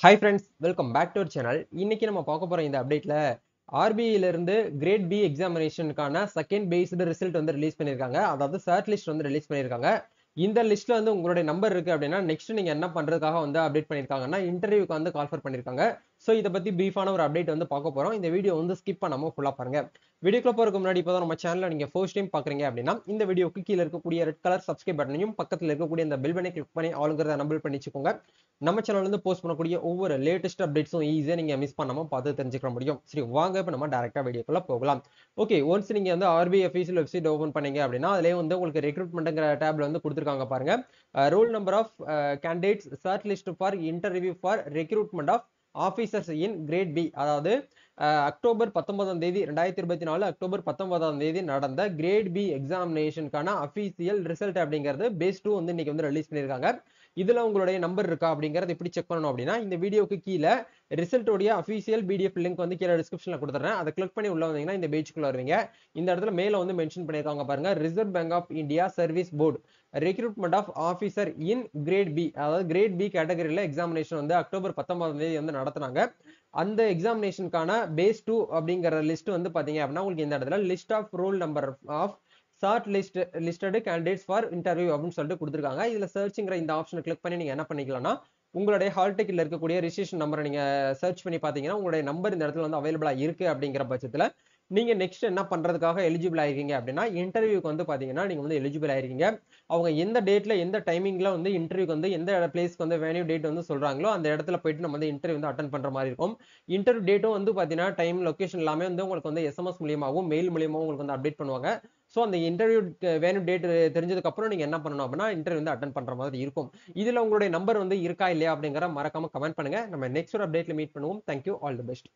Hi friends, welcome back to our channel. இன்னைக்கு நம்ம பார்க்க போற இந்த அப்டேட்ல ஆர்பிஐல இருந்து கிரேட் பி எக்ஸாமினேஷனுக்கான செகண்ட் பேஸ்டு ரிசல்ட் வந்து ரிலீஸ் பண்ணியிருக்காங்க. அதாவது சர்ட் லிஸ்ட் வந்து ரிலீஸ் பண்ணியிருக்காங்க. இந்த லிஸ்ட்ல வந்து உங்களுடைய நம்பர் இருக்கு அப்படின்னா நெக்ஸ்ட் நீங்க என்ன பண்றதுக்காக வந்து அப்டேட் பண்ணிருக்காங்கன்னா இன்டர்வியூக்கு வந்து கால்ஃபர் பண்ணிருக்காங்க. ஸோ இதை பத்தி பிரீஃபான ஒரு அப்டேட் வந்து பார்க்க போறோம். இந்த வீடியோ வந்து ஸ்கிப் பண்ணாம ஃபுல்லா பாருங்க. வீடியோக்குள்ள போறதுக்கு முன்னாடி இப்போதான் நம்ம சேனல்ல நீங்க ஃபர்ஸ்ட் டைம் பாக்குறீங்க அப்படின்னா இந்த வீடியோக்கு கீழே இருக்கக்கூடிய ரெட் கலர் சப்ஸ்கிரைப் பட்டனையும் பக்கத்துல இருக்கக்கூடிய இந்த பெல் பட்டனை கிளிக் பண்ணி ஆளுங்கிறத எனபிள் பண்ணி வச்சுக்கோங்க. நம்ம சேனல்ல இருந்து போஸ்ட் பண்ணக்கூடிய ஒவ்வொரு லேட்டஸ்ட் அப்டேட்ஸும் ஈஸியா நீங்க மிஸ் பண்ணாம பார்த்து தெரிஞ்சுக்க முடியும். சரி, வாங்க இப்ப நம்ம டைரக்டா வீடியோக்குள்ள போகலாம். ஓகே, ஒன்ஸ் நீங்க வந்து ஆர்பிஐ அஃபீஷியல் வெப்சைட் ஓபன் பண்ணீங்க அப்படின்னா அதுலயே வந்து உங்களுக்கு ரெக்ரூட்மெண்ட்ங்கிற டேப்ல வந்து கொடுத்துருக்காங்க பாருங்க. Roll number of candidates short list for interview for recruitment of officers in grade B. அதாவது அக்டோபர் 19ஆம் தேதி 2024 அக்டோபர் 19ஆம் தேதி நடந்த கிரேட் பி எக்ஸாமினேஷனுக்கான அபிஷியல் ரிசல்ட் அப்படிங்கிறது பேஸ் 2 வந்து இன்னைக்கு வந்து ரிலீஸ் பண்ணியிருக்காங்க. இதுல உங்களுடைய நம்பர் இருக்கா அப்படிங்கறது எப்படி செக் பண்ணணும் அப்படின்னா இந்த வீடியோக்கு கீழே ரிசல்ட்டோடைய அபிஷியல் பிடிஎஃப் லிங்க் வந்து கீழே டிஸ்கிரிப்ஷன்ல கொடுத்துறேன். அதை கிளிக் பண்ணி உள்ள வந்தீங்கன்னா இந்த பேஜ்க்குள்ள வருவீங்க. இந்த இடத்துல மேல வந்து மென்ஷன் பண்ணிருக்காங்க பாருங்க, Reserve Bank of India Service Board recruitment of officer in grade B. அதாவது கிரேட் பி கேட்டகரியில எக்ஸாமினேஷன் வந்து அக்டோபர் 19ஆம் தேதி வந்து நடத்தினாங்க. அந்த எக்ஸாமினேஷனுக்கான பேஸ் 2 அப்படிங்கிற லிஸ்ட் வந்து பாத்தீங்க அப்படின்னா உங்களுக்கு இந்த இடத்துல list of roll number of short listed candidates for interview அப்படின்னு சொல்லிட்டு கொடுத்துருக்காங்க. இதுல சர்ச்ங்கிற இந்த ஆப்ஷனை கிளிக் பண்ணி நீங்க என்ன பண்ணிக்கலாம்னா உங்களுடைய ஹால் டிக்கெட்ல இருக்கக்கூடிய ரிஜிஸ்ட்ரேஷன் நம்பரை நீங்க சர்ச் பண்ணி பாத்தீங்கன்னா உங்களுடைய நம்பர் இந்த இடத்துல வந்து அவைலபிளா இருக்கு அப்படிங்கிற பட்சத்துல நீங்க நெக்ஸ்ட் என்ன பண்றதுக்காக எலிஜிபிள் ஆயிருக்கீங்க அப்படின்னா இன்டர்வியூக்கு வந்து பாத்தீங்கன்னா நீங்க வந்து எலிஜிபிள் ஆயிருக்கீங்க. அவங்க எந்த டேட்ல எந்த டைமிங்ல வந்து இன்டர்வியூக்கு வந்து எந்த பிளேஸ்க்கு வந்து வேன்யூ டேட் வந்து சொல்றாங்களோ அந்த இடத்துல போயிட்டு நம்ம வந்து இன்டர்வியூ வந்து அட்டன் பண்ற மாதிரி இருக்கும். இன்டர்வியூ டேட்டும் வந்து பாத்தீங்கன்னா டைம் லொகேஷன் எல்லாமே வந்து உங்களுக்கு வந்து எஸ்எம்எஸ் மூலியமாகவும் மெயில் மூலியமாகவும் உங்களுக்கு வந்து அப்டேட் பண்ணுவாங்க. ஸோ அந்த இன்டர்வியூ வேணும் டேட் தெரிஞ்சதுக்கு அப்புறம் நீங்க என்ன பண்ணணும் அப்படின்னா இன்டர்வியூ வந்து அட்டன் பண்ற மாதிரி இருக்கும். இதுல உங்களுடைய நம்பர் வந்து இருக்கா இல்லையா அப்படிங்கிற மறக்காம கமெண்ட் பண்ணுங்க. நம்ம நெக்ஸ்ட் ஒரு அப்டேட்ல மீட் பண்ணுவோம். Thank you, all the best.